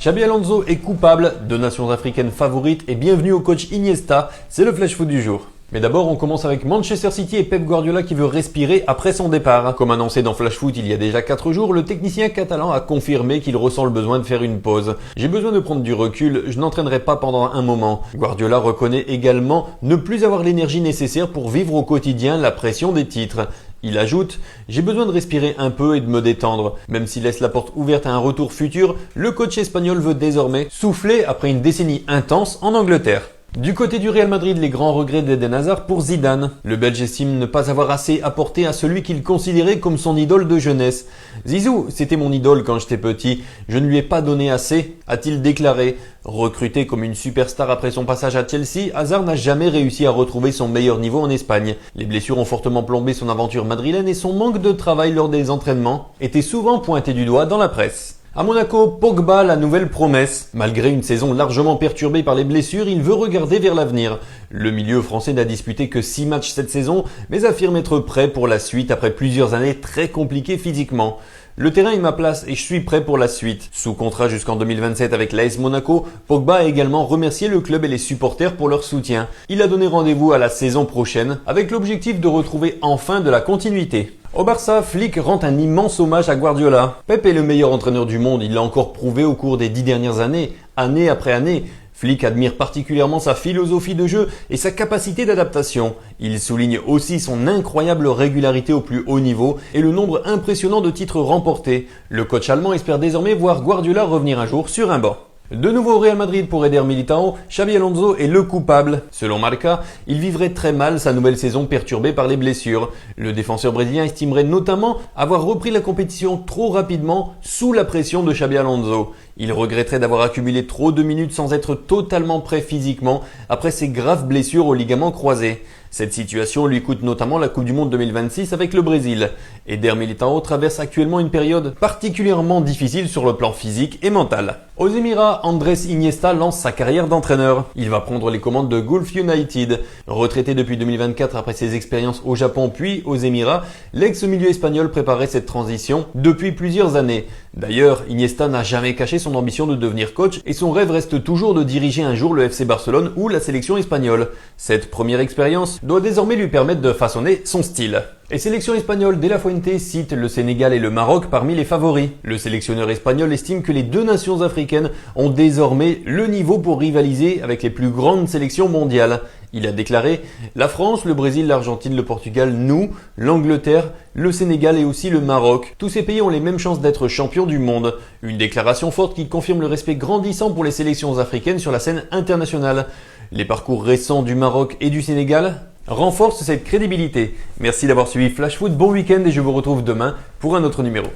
Xabi Alonso est coupable, 2 nations africaines favorites et bienvenue au coach Iniesta, c'est le flash foot du jour. Mais d'abord, on commence avec Manchester City et Pep Guardiola qui veut respirer après son départ. Comme annoncé dans Flash Foot il y a déjà 4 jours, le technicien catalan a confirmé qu'il ressent le besoin de faire une pause. J'ai besoin de prendre du recul, je n'entraînerai pas pendant un moment. Guardiola reconnaît également ne plus avoir l'énergie nécessaire pour vivre au quotidien la pression des titres. Il ajoute « J'ai besoin de respirer un peu et de me détendre ». Même s'il laisse la porte ouverte à un retour futur, le coach espagnol veut désormais souffler après une décennie intense en Angleterre. Du côté du Real Madrid, les grands regrets d'Eden Hazard pour Zidane. Le Belge estime ne pas avoir assez apporté à celui qu'il considérait comme son idole de jeunesse. « Zizou, c'était mon idole quand j'étais petit. Je ne lui ai pas donné assez », a-t-il déclaré. Recruté comme une superstar après son passage à Chelsea, Hazard n'a jamais réussi à retrouver son meilleur niveau en Espagne. Les blessures ont fortement plombé son aventure madrilène et son manque de travail lors des entraînements était souvent pointé du doigt dans la presse. À Monaco, Pogba, la nouvelle promesse. Malgré une saison largement perturbée par les blessures, il veut regarder vers l'avenir. Le milieu français n'a disputé que 6 matchs cette saison, mais affirme être prêt pour la suite après plusieurs années très compliquées physiquement. Le terrain est ma place et je suis prêt pour la suite. Sous contrat jusqu'en 2027 avec l'AS Monaco, Pogba a également remercié le club et les supporters pour leur soutien. Il a donné rendez-vous à la saison prochaine avec l'objectif de retrouver enfin de la continuité. Au Barça, Flick rend un immense hommage à Guardiola. Pep est le meilleur entraîneur du monde, il l'a encore prouvé au cours des 10 dernières années, année après année. Flick admire particulièrement sa philosophie de jeu et sa capacité d'adaptation. Il souligne aussi son incroyable régularité au plus haut niveau et le nombre impressionnant de titres remportés. Le coach allemand espère désormais voir Guardiola revenir un jour sur un banc. De nouveau au Real Madrid pour Eder Militao, Xabi Alonso est le coupable. Selon Marca, il vivrait très mal sa nouvelle saison perturbée par les blessures. Le défenseur brésilien estimerait notamment avoir repris la compétition trop rapidement sous la pression de Xabi Alonso. Il regretterait d'avoir accumulé trop de minutes sans être totalement prêt physiquement après ses graves blessures aux ligaments croisés. Cette situation lui coûte notamment la Coupe du Monde 2026 avec le Brésil. Eder Militao traverse actuellement une période particulièrement difficile sur le plan physique et mental. Aux Émirats, Andrés Iniesta lance sa carrière d'entraîneur. Il va prendre les commandes de Gulf United. Retraité depuis 2024 après ses expériences au Japon puis aux Émirats, l'ex-milieu espagnol préparait cette transition depuis plusieurs années. D'ailleurs, Iniesta n'a jamais caché son ambition de devenir coach et son rêve reste toujours de diriger un jour le FC Barcelone ou la sélection espagnole. Cette première expérience doit désormais lui permettre de façonner son style. Et sélection espagnole, De La Fuente cite le Sénégal et le Maroc parmi les favoris. Le sélectionneur espagnol estime que les 2 nations africaines ont désormais le niveau pour rivaliser avec les plus grandes sélections mondiales. Il a déclaré « La France, le Brésil, l'Argentine, le Portugal, nous, l'Angleterre, le Sénégal et aussi le Maroc. Tous ces pays ont les mêmes chances d'être champions du monde. » Une déclaration forte qui confirme le respect grandissant pour les sélections africaines sur la scène internationale. Les parcours récents du Maroc et du Sénégal renforcent cette crédibilité. Merci d'avoir suivi Flash Foot, bon week-end et je vous retrouve demain pour un autre numéro.